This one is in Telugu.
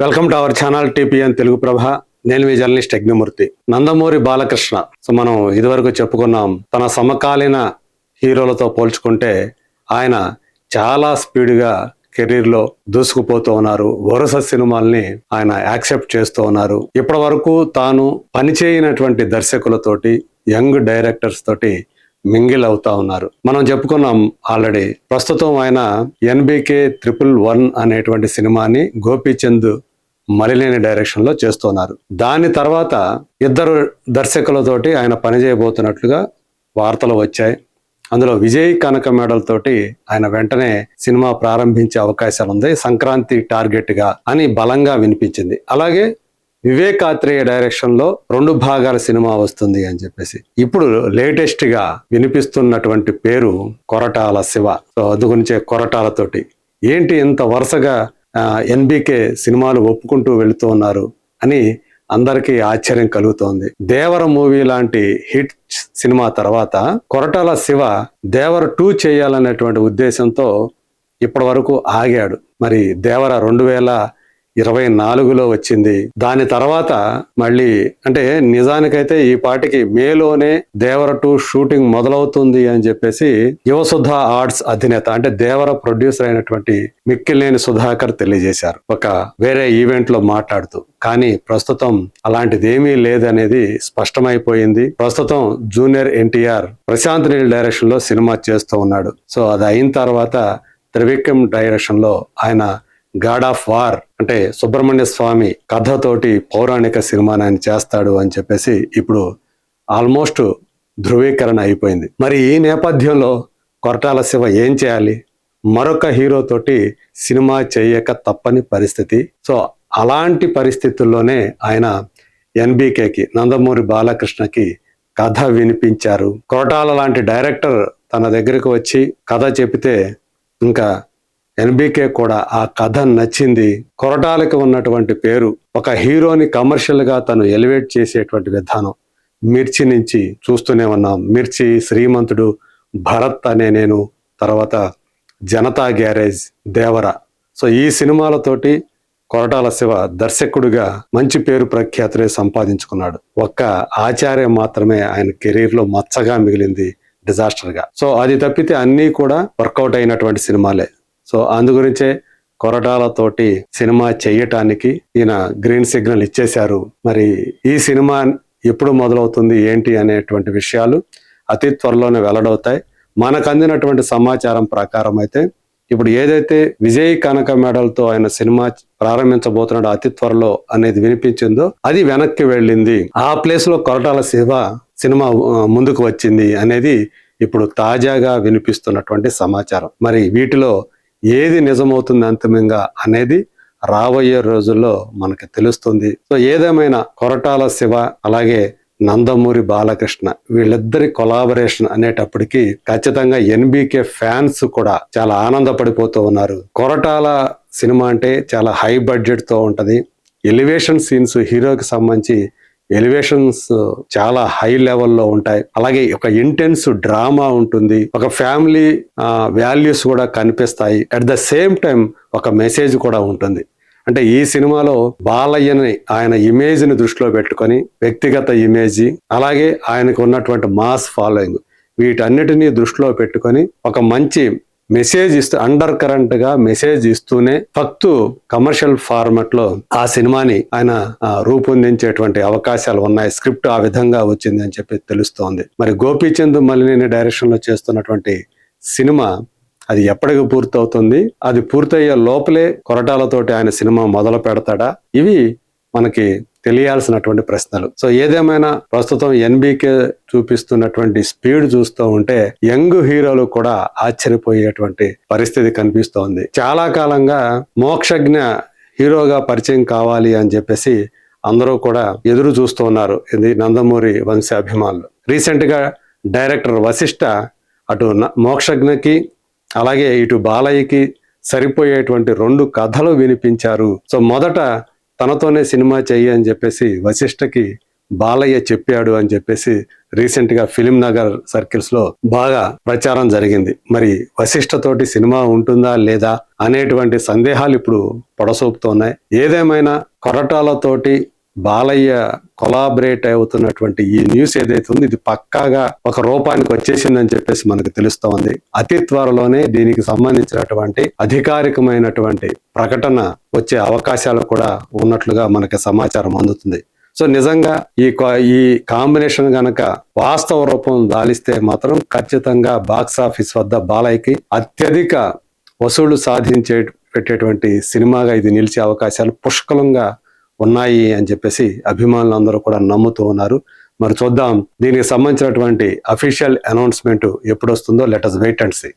Welcome to our channel TPN Telugu Prabha. నేను మీ జర్నలిస్ట్ యజ్ఞమూర్తి. నందమూరి బాలకృష్ణ. మనం ఇదివరకు చెప్పుకున్నాం, తన సమకాలీన హీరోలతో పోల్చుకుంటే ఆయన చాలా స్పీడ్గా కెరీర్లో దూసుకుపోతూ ఉన్నారు. వరుస సినిమాల్ని ఆయన యాక్సెప్ట్ చేస్తూ ఉన్నారు. ఇప్పటి వరకు తాను పనిచేయనటువంటి దర్శకులతోటి, యంగ్ డైరెక్టర్స్ తోటి మింగిల్ అవుతా ఉన్నారు. మనం చెప్పుకున్నాం ఆల్రెడీ. ప్రస్తుతం ఆయన ఎన్బికే 111 అనేటువంటి సినిమాని గోపీచంద్ మలినేని డైరెక్షన్ లో చేస్తున్నారు. దాని తర్వాత ఇద్దరు దర్శకులతోటి ఆయన పనిచేయబోతున్నట్లుగా వార్తలు వచ్చాయి. అందులో విజయ్ కనక మెడల్ తోటి ఆయన వెంటనే సినిమా ప్రారంభించే అవకాశాలు ఉంది, సంక్రాంతి టార్గెట్ గా అని బలంగా వినిపించింది. అలాగే వివేకాత్రేయ డైరెక్షన్ లో 2 భాగాల సినిమా వస్తుంది అని చెప్పేసి ఇప్పుడు లేటెస్ట్ గా వినిపిస్తున్నటువంటి పేరు కొరటాల శివ. సో అందు గురించే కొరటాలతోటి ఏంటి ఇంత వరుసగా ఎన్బికే సినిమాలు ఒప్పుకుంటూ వెళుతూ ఉన్నారు అని అందరికీ ఆశ్చర్యం కలుగుతోంది. దేవర మూవీ లాంటి హిట్ సినిమా తర్వాత కొరటాల శివ దేవర 2 చేయాలనేటువంటి ఉద్దేశంతో ఇప్పటి వరకు ఆగాడు. మరి దేవర 2024లో వచ్చింది. దాని తర్వాత మళ్ళీ అంటే నిజానికైతే ఈ పాటికి మేలోనే దేవర 2 షూటింగ్ మొదలవుతుంది అని చెప్పేసి యువసుధ ఆర్ట్స్ అధినేత అంటే దేవర ప్రొడ్యూసర్ అయినటువంటి మిక్కిలేని సుధాకర్ తెలియజేశారు ఒక వేరే ఈవెంట్ లో మాట్లాడుతూ. కానీ ప్రస్తుతం అలాంటిదేమీ లేదనేది స్పష్టమైపోయింది. ప్రస్తుతం జూనియర్ ఎన్టీఆర్ ప్రశాంత్ నీల్ డైరెక్షన్ లో సినిమా చేస్తూ ఉన్నాడు. సో అది అయిన తర్వాత త్రివిక్రమ్ డైరెక్షన్ లో ఆయన గాడ్ ఆఫ్ వార్ అంటే సుబ్రహ్మణ్య స్వామి కథతోటి పౌరాణిక సినిమాని ఆయన చేస్తాడు అని చెప్పేసి ఇప్పుడు ఆల్మోస్ట్ ధృవీకరణ అయిపోయింది. మరి ఈ నేపథ్యంలో కొరటాల శివ ఏం చేయాలి? మరొక హీరోతోటి సినిమా చేయక తప్పని పరిస్థితి. సో అలాంటి పరిస్థితుల్లోనే ఆయన ఎన్బికేకి నందమూరి బాలకృష్ణకి కథ వినిపించారు. కొరటాల లాంటి డైరెక్టర్ తన దగ్గరకు వచ్చి కథ చెబితే ఇంకా ఎన్బికే కూడా ఆ కథ నచ్చింది. కొరటాలకి ఉన్నటువంటి పేరు, ఒక హీరోని కమర్షియల్ గా తను ఎలివేట్ చేసేటువంటి విధానం మిర్చి నుంచి చూస్తూనే ఉన్నాం. మిర్చి, శ్రీమంతుడు, భరత్ అనే నేను, తర్వాత జనతా గ్యారేజ్, దేవర. సో ఈ సినిమాలతోటి కొరటాల శివ దర్శకుడిగా మంచి పేరు ప్రఖ్యాతులే సంపాదించుకున్నాడు. ఒక్క ఆచార్య మాత్రమే ఆయన కెరీర్ లో మచ్చగా మిగిలింది, డిజాస్టర్ గా. సో అది తప్పితే అన్నీ కూడా వర్కౌట్ అయినటువంటి సినిమాలే. సో అందు గురించే కొరటాలతోటి సినిమా చెయ్యటానికి ఈయన గ్రీన్ సిగ్నల్ ఇచ్చేశారు. మరి ఈ సినిమా ఎప్పుడు మొదలవుతుంది ఏంటి అనేటువంటి విషయాలు అతి త్వరలోనే వెల్లడవుతాయి. మనకు అందినటువంటి సమాచారం ప్రకారం అయితే ఇప్పుడు ఏదైతే విజయ్ కనక మెడల్తో ఆయన సినిమా ప్రారంభించబోతున్నాడో అతి త్వరలో అనేది వినిపించిందో అది వెనక్కి వెళ్ళింది. ఆ ప్లేస్ లో కొరటాల శివ సినిమా ముందుకు వచ్చింది అనేది ఇప్పుడు తాజాగా వినిపిస్తున్నటువంటి సమాచారం. మరి వీటిలో ఏది నిజమవుతుంది అంతిమంగా అనేది రాబోయే రోజుల్లో మనకి తెలుస్తుంది. సో ఏదేమైనా కొరటాల శివ అలాగే నందమూరి బాలకృష్ణ వీళ్ళిద్దరి కొలాబరేషన్ అనేటప్పటికీ ఖచ్చితంగా ఎన్బికే ఫ్యాన్స్ కూడా చాలా ఆనందపడిపోతూ ఉన్నారు. కొరటాల సినిమా అంటే చాలా హై బడ్జెట్ తో ఉంటది. ఎలివేషన్ సీన్స్, హీరోకి సంబంధించి ఎలివేషన్స్ చాలా హై లెవెల్లో ఉంటాయి. అలాగే ఒక ఇంటెన్స్ డ్రామా ఉంటుంది, ఒక ఫ్యామిలీ వాల్యూస్ కూడా కనిపిస్తాయి. అట్ ద సేమ్ టైం ఒక మెసేజ్ కూడా ఉంటుంది. అంటే ఈ సినిమాలో బాలయ్యని ఆయన ఇమేజ్ ని దృష్టిలో పెట్టుకొని, వ్యక్తిగత ఇమేజ్ అలాగే ఆయనకు ఉన్నటువంటి మాస్ ఫాలోయింగ్ వీటన్నిటినీ దృష్టిలో పెట్టుకొని ఒక మంచి మెసేజ్ ఇస్తూ, అండర్ కరెంట్ గా మెసేజ్ ఇస్తూనే ఫక్తు కమర్షియల్ ఫార్మాట్ లో ఆ సినిమాని ఆయన రూపొందించేటువంటి అవకాశాలు ఉన్నాయి. స్క్రిప్ట్ ఆ విధంగా వచ్చింది అని చెప్పి తెలుస్తోంది. మరి గోపీచంద్ మలినేని డైరెక్షన్ లో చేస్తున్నటువంటి సినిమా అది ఎప్పటికి పూర్తవుతుంది, అది పూర్తయ్యే లోపలే కొరటాలతోటి ఆయన సినిమా మొదలు పెడతాడా? ఇవి మనకి తెలియాల్సినటువంటి ప్రశ్నలు. సో ఏదేమైనా ప్రస్తుతం ఎన్బికే చూపిస్తున్నటువంటి స్పీడ్ చూస్తూ ఉంటే యంగ్ హీరోలు కూడా ఆశ్చర్యపోయేటువంటి పరిస్థితి కనిపిస్తోంది. చాలా కాలంగా మోక్షజ్ఞ హీరోగా పరిచయం కావాలి అని చెప్పేసి అందరూ కూడా ఎదురు చూస్తూ ఉన్నారు, ఇది నందమూరి వంశాభిమానులు. రీసెంట్ గా డైరెక్టర్ వశిష్ఠ అటు మోక్షజ్ఞకి అలాగే ఇటు బాలయ్యకి సరిపోయేటువంటి 2 కథలు వినిపించారు. సో మొదట తనతోనే సినిమా చెయ్యి అని చెప్పేసి వశిష్ఠకి బాలయ్య చెప్పాడు అని చెప్పేసి రీసెంట్ గా ఫిలిం నగర్ సర్కిల్స్ లో బాగా ప్రచారం జరిగింది. మరి వశిష్ఠ తోటి సినిమా ఉంటుందా లేదా అనేటువంటి సందేహాలు ఇప్పుడు పొడసూపుతున్నాయి. ఏదేమైనా కొరటాలతోటి బాలయ్య కొలాబరేట్ అవుతున్నటువంటి ఈ న్యూస్ ఏదైతే ఉంది ఇది పక్కాగా ఒక రూపానికి వచ్చేసిందని చెప్పేసి మనకు తెలుస్తా ఉంది. అతి త్వరలోనే దీనికి సంబంధించినటువంటి అధికారికమైనటువంటి ప్రకటన వచ్చే అవకాశాలు కూడా ఉన్నట్లుగా మనకి సమాచారం అందుతుంది. సో నిజంగా ఈ కాంబినేషన్ గనక వాస్తవ రూపం దాలిస్తే మాత్రం ఖచ్చితంగా బాక్స్ ఆఫీస్ వద్ద బాలయ్యకి అత్యధిక వసూళ్లు పెట్టేటువంటి సినిమాగా ఇది నిలిచే అవకాశాలు పుష్కలంగా ఉన్నాయి అని చెప్పేసి అభిమానులందరూ కూడా నమ్ముతూ ఉన్నారు. మరి చూద్దాం దీనికి సంబంధించినటువంటి అఫీషియల్ అనౌన్స్మెంట్ ఎప్పుడు వస్తుందో. Let us wait and see.